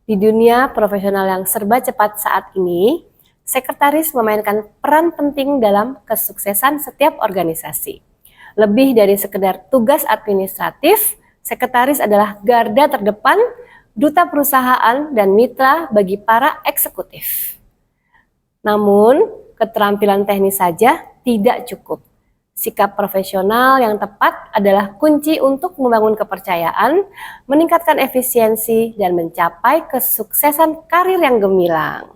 Di dunia profesional yang serba cepat saat ini, sekretaris memainkan peran penting dalam kesuksesan setiap organisasi. Lebih dari sekedar tugas administratif, sekretaris adalah garda terdepan, duta perusahaan, dan mitra bagi para eksekutif. Namun, keterampilan teknis saja tidak cukup. Sikap profesional yang tepat adalah kunci untuk membangun kepercayaan, meningkatkan efisiensi, dan mencapai kesuksesan karir yang gemilang.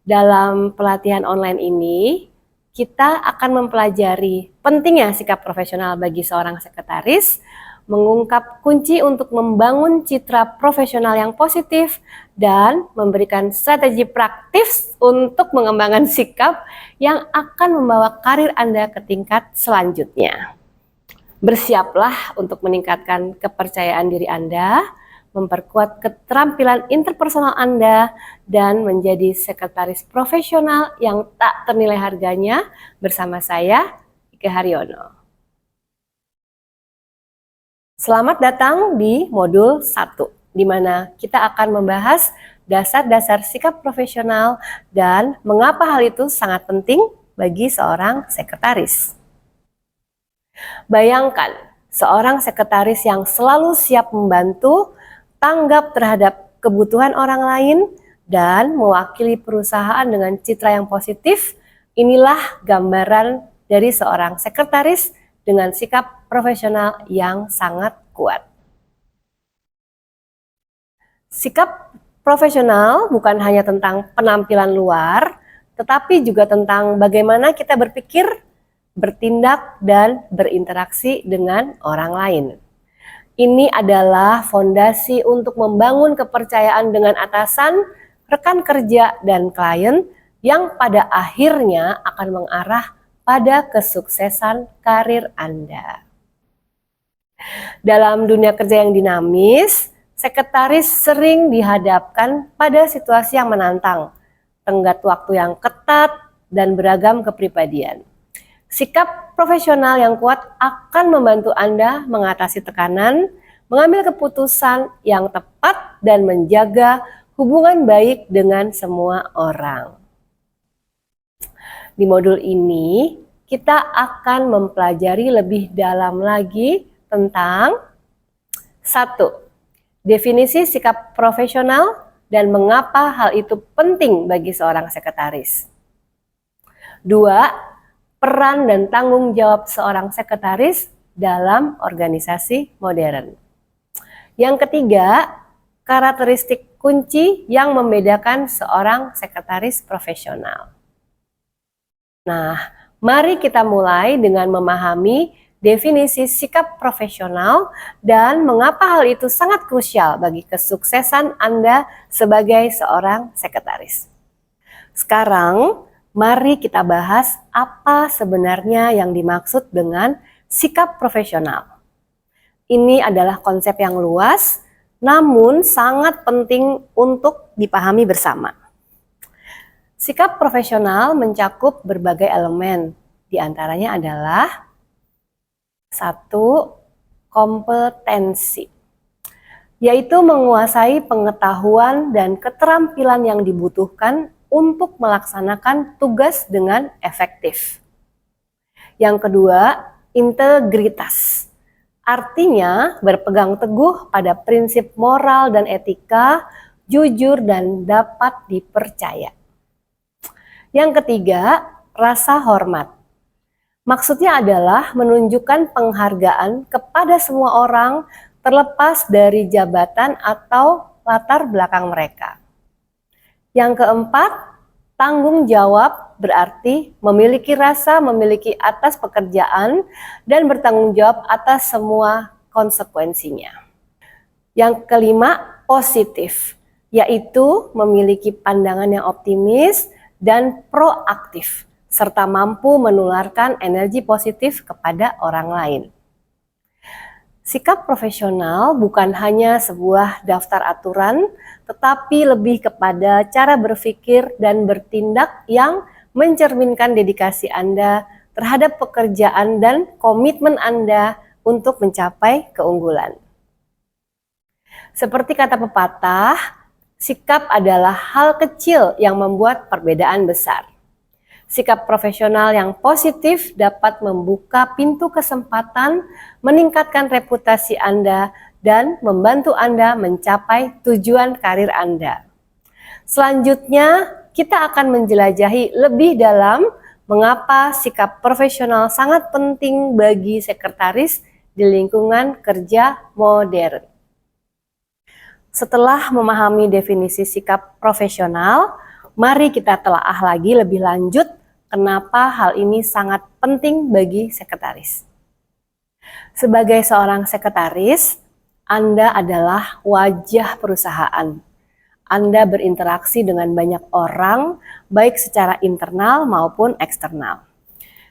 Dalam pelatihan online ini, kita akan mempelajari pentingnya sikap profesional bagi seorang sekretaris, mengungkap kunci untuk membangun citra profesional yang positif, dan memberikan strategi praktis untuk mengembangkan sikap yang akan membawa karir Anda ke tingkat selanjutnya. Bersiaplah untuk meningkatkan kepercayaan diri Anda, memperkuat keterampilan interpersonal Anda, dan menjadi sekretaris profesional yang tak ternilai harganya bersama saya, Ike Haryono. Selamat datang di modul 1, di mana kita akan membahas dasar-dasar sikap profesional dan mengapa hal itu sangat penting bagi seorang sekretaris. Bayangkan, seorang sekretaris yang selalu siap membantu, tanggap terhadap kebutuhan orang lain, dan mewakili perusahaan dengan citra yang positif. Inilah gambaran dari seorang sekretaris dengan sikap profesional yang sangat kuat. Sikap profesional bukan hanya tentang penampilan luar, tetapi juga tentang bagaimana kita berpikir, bertindak, dan berinteraksi dengan orang lain. Ini adalah fondasi untuk membangun kepercayaan dengan atasan, rekan kerja, dan klien yang pada akhirnya akan mengarah pada kesuksesan karir Anda. Dalam dunia kerja yang dinamis, sekretaris sering dihadapkan pada situasi yang menantang, tenggat waktu yang ketat, dan beragam kepribadian. Sikap profesional yang kuat akan membantu Anda mengatasi tekanan, mengambil keputusan yang tepat, dan menjaga hubungan baik dengan semua orang. Di modul ini, kita akan mempelajari lebih dalam lagi tentang 1. Definisi sikap profesional dan mengapa hal itu penting bagi seorang sekretaris. 2. Peran dan tanggung jawab seorang sekretaris dalam organisasi modern. Yang ketiga, karakteristik kunci yang membedakan seorang sekretaris profesional. Nah, mari kita mulai dengan memahami definisi sikap profesional dan mengapa hal itu sangat krusial bagi kesuksesan Anda sebagai seorang sekretaris. Sekarang, mari kita bahas apa sebenarnya yang dimaksud dengan sikap profesional. Ini adalah konsep yang luas, namun sangat penting untuk dipahami bersama. Sikap profesional mencakup berbagai elemen, di antaranya adalah 1. Kompetensi, yaitu menguasai pengetahuan dan keterampilan yang dibutuhkan untuk melaksanakan tugas dengan efektif. Yang kedua, integritas, artinya berpegang teguh pada prinsip moral dan etika, jujur dan dapat dipercaya. Yang ketiga, rasa hormat. Maksudnya adalah menunjukkan penghargaan kepada semua orang terlepas dari jabatan atau latar belakang mereka. Yang keempat, tanggung jawab berarti memiliki rasa memiliki atas pekerjaan dan bertanggung jawab atas semua konsekuensinya. Yang kelima, positif, yaitu memiliki pandangan yang optimis dan proaktif, serta mampu menularkan energi positif kepada orang lain. Sikap profesional bukan hanya sebuah daftar aturan, tetapi lebih kepada cara berpikir dan bertindak yang mencerminkan dedikasi Anda terhadap pekerjaan dan komitmen Anda untuk mencapai keunggulan. Seperti kata pepatah, Sikap adalah hal kecil yang membuat perbedaan besar. Sikap profesional yang positif dapat membuka pintu kesempatan, meningkatkan reputasi Anda, dan membantu Anda mencapai tujuan karir Anda. Selanjutnya, kita akan menjelajahi lebih dalam mengapa sikap profesional sangat penting bagi sekretaris di lingkungan kerja modern. Setelah memahami definisi sikap profesional, mari kita telaah lagi lebih lanjut kenapa hal ini sangat penting bagi sekretaris. Sebagai seorang sekretaris, Anda adalah wajah perusahaan. Anda berinteraksi dengan banyak orang, baik secara internal maupun eksternal.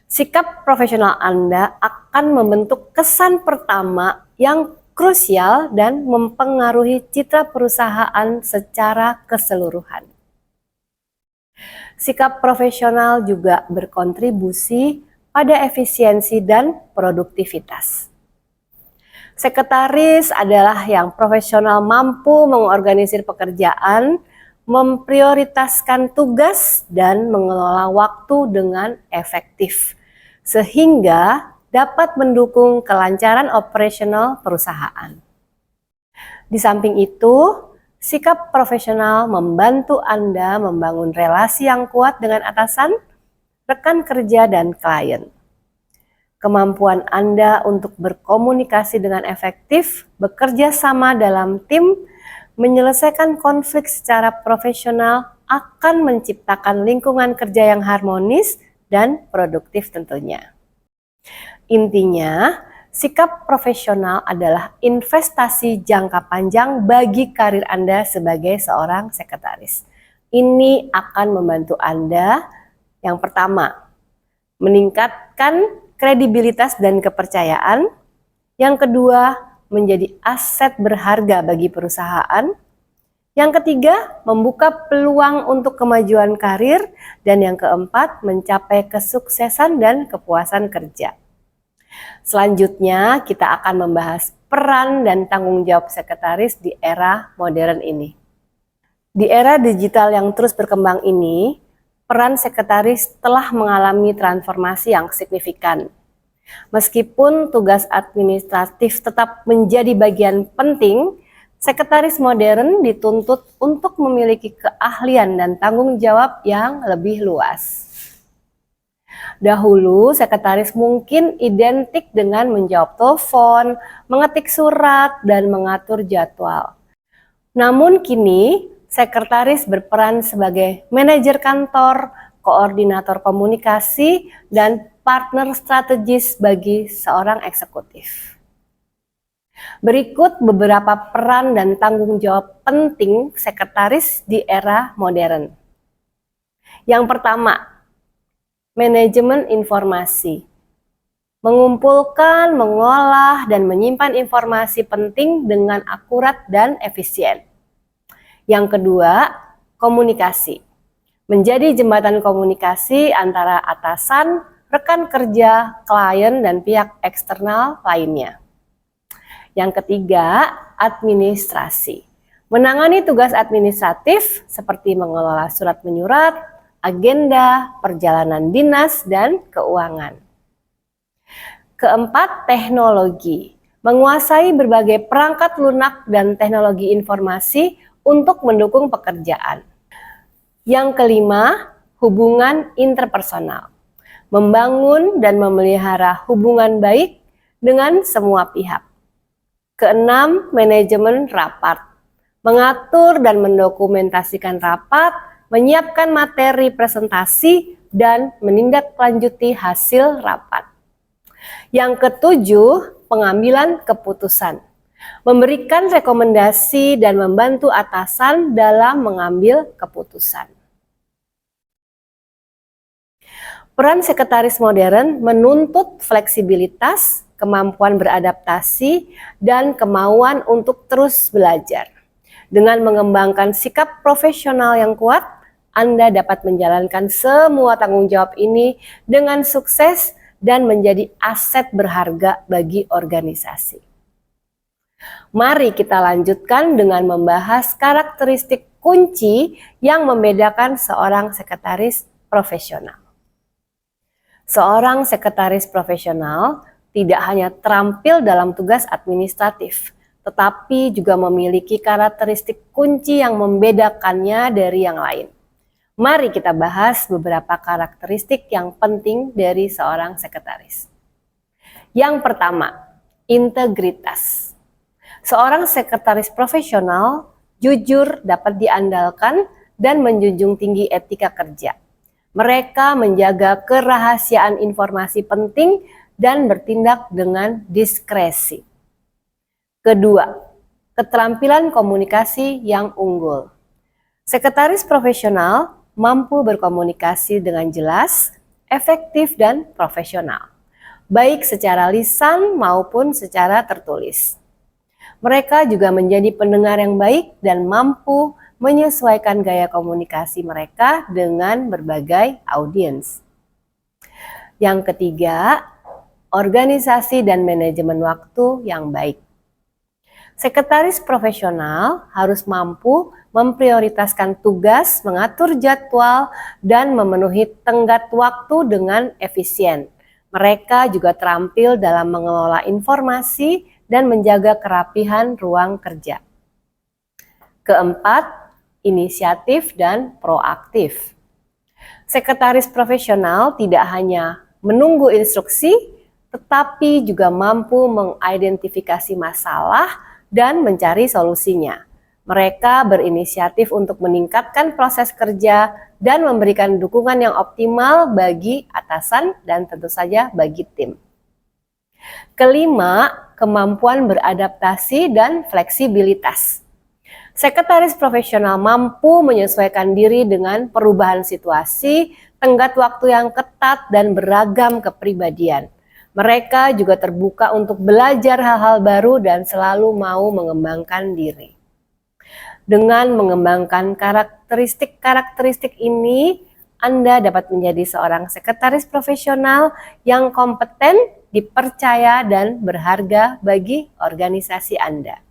Sikap profesional Anda akan membentuk kesan pertama yang krusial dan mempengaruhi citra perusahaan secara keseluruhan. Sikap profesional juga berkontribusi pada efisiensi dan produktivitas. Sekretaris adalah yang profesional mampu mengorganisir pekerjaan, memprioritaskan tugas, dan mengelola waktu dengan efektif, sehingga dapat mendukung kelancaran operasional perusahaan. Di samping itu, sikap profesional membantu Anda membangun relasi yang kuat dengan atasan, rekan kerja, dan klien. Kemampuan Anda untuk berkomunikasi dengan efektif, bekerja sama dalam tim, menyelesaikan konflik secara profesional akan menciptakan lingkungan kerja yang harmonis dan produktif tentunya. Intinya, sikap profesional adalah investasi jangka panjang bagi karir Anda sebagai seorang sekretaris. Ini akan membantu Anda, yang pertama, meningkatkan kredibilitas dan kepercayaan. Yang kedua, menjadi aset berharga bagi perusahaan. Yang ketiga, membuka peluang untuk kemajuan karir. Dan yang keempat, mencapai kesuksesan dan kepuasan kerja. Selanjutnya, kita akan membahas peran dan tanggung jawab sekretaris di era modern ini. Di era digital yang terus berkembang ini, peran sekretaris telah mengalami transformasi yang signifikan. Meskipun tugas administratif tetap menjadi bagian penting, sekretaris modern dituntut untuk memiliki keahlian dan tanggung jawab yang lebih luas. Dahulu, sekretaris mungkin identik dengan menjawab telepon, mengetik surat, dan mengatur jadwal. Namun kini, sekretaris berperan sebagai manajer kantor, koordinator komunikasi, dan partner strategis bagi seorang eksekutif. Berikut beberapa peran dan tanggung jawab penting sekretaris di era modern. Yang pertama, manajemen informasi. Mengumpulkan, mengolah, dan menyimpan informasi penting dengan akurat dan efisien. Yang kedua, komunikasi. Menjadi jembatan komunikasi antara atasan, rekan kerja, klien, dan pihak eksternal lainnya. Yang ketiga, administrasi. Menangani tugas administratif seperti mengelola surat menyurat, agenda, perjalanan dinas, dan keuangan. Keempat, teknologi. Menguasai berbagai perangkat lunak dan teknologi informasi untuk mendukung pekerjaan. Yang kelima, hubungan interpersonal. Membangun dan memelihara hubungan baik dengan semua pihak. Keenam, manajemen rapat. Mengatur dan mendokumentasikan rapat, menyiapkan materi presentasi, dan menindaklanjuti hasil rapat. Yang ketujuh, pengambilan keputusan. Memberikan rekomendasi dan membantu atasan dalam mengambil keputusan. Peran sekretaris modern menuntut fleksibilitas, kemampuan beradaptasi, dan kemauan untuk terus belajar. Dengan mengembangkan sikap profesional yang kuat, Anda dapat menjalankan semua tanggung jawab ini dengan sukses dan menjadi aset berharga bagi organisasi. Mari kita lanjutkan dengan membahas karakteristik kunci yang membedakan seorang sekretaris profesional. Seorang sekretaris profesional tidak hanya terampil dalam tugas administratif, tetapi juga memiliki karakteristik kunci yang membedakannya dari yang lain. Mari kita bahas beberapa karakteristik yang penting dari seorang sekretaris. Yang pertama, integritas. Seorang sekretaris profesional jujur, dapat diandalkan, dan menjunjung tinggi etika kerja. Mereka menjaga kerahasiaan informasi penting dan bertindak dengan diskresi. Kedua, keterampilan komunikasi yang unggul. Sekretaris profesional mampu berkomunikasi dengan jelas, efektif, dan profesional, baik secara lisan maupun secara tertulis. Mereka juga menjadi pendengar yang baik dan mampu menyesuaikan gaya komunikasi mereka dengan berbagai audiens. Yang ketiga, organisasi dan manajemen waktu yang baik. Sekretaris profesional harus mampu memprioritaskan tugas, mengatur jadwal, dan memenuhi tenggat waktu dengan efisien. Mereka juga terampil dalam mengelola informasi dan menjaga kerapihan ruang kerja. Keempat, inisiatif dan proaktif. Sekretaris profesional tidak hanya menunggu instruksi, tetapi juga mampu mengidentifikasi masalah dan mencari solusinya. Mereka berinisiatif untuk meningkatkan proses kerja dan memberikan dukungan yang optimal bagi atasan dan tentu saja bagi tim. Kelima, kemampuan beradaptasi dan fleksibilitas. Sekretaris profesional mampu menyesuaikan diri dengan perubahan situasi, tenggat waktu yang ketat, dan beragam kepribadian. Mereka juga terbuka untuk belajar hal-hal baru dan selalu mau mengembangkan diri. Dengan mengembangkan karakteristik-karakteristik ini, Anda dapat menjadi seorang sekretaris profesional yang kompeten, dipercaya, dan berharga bagi organisasi Anda.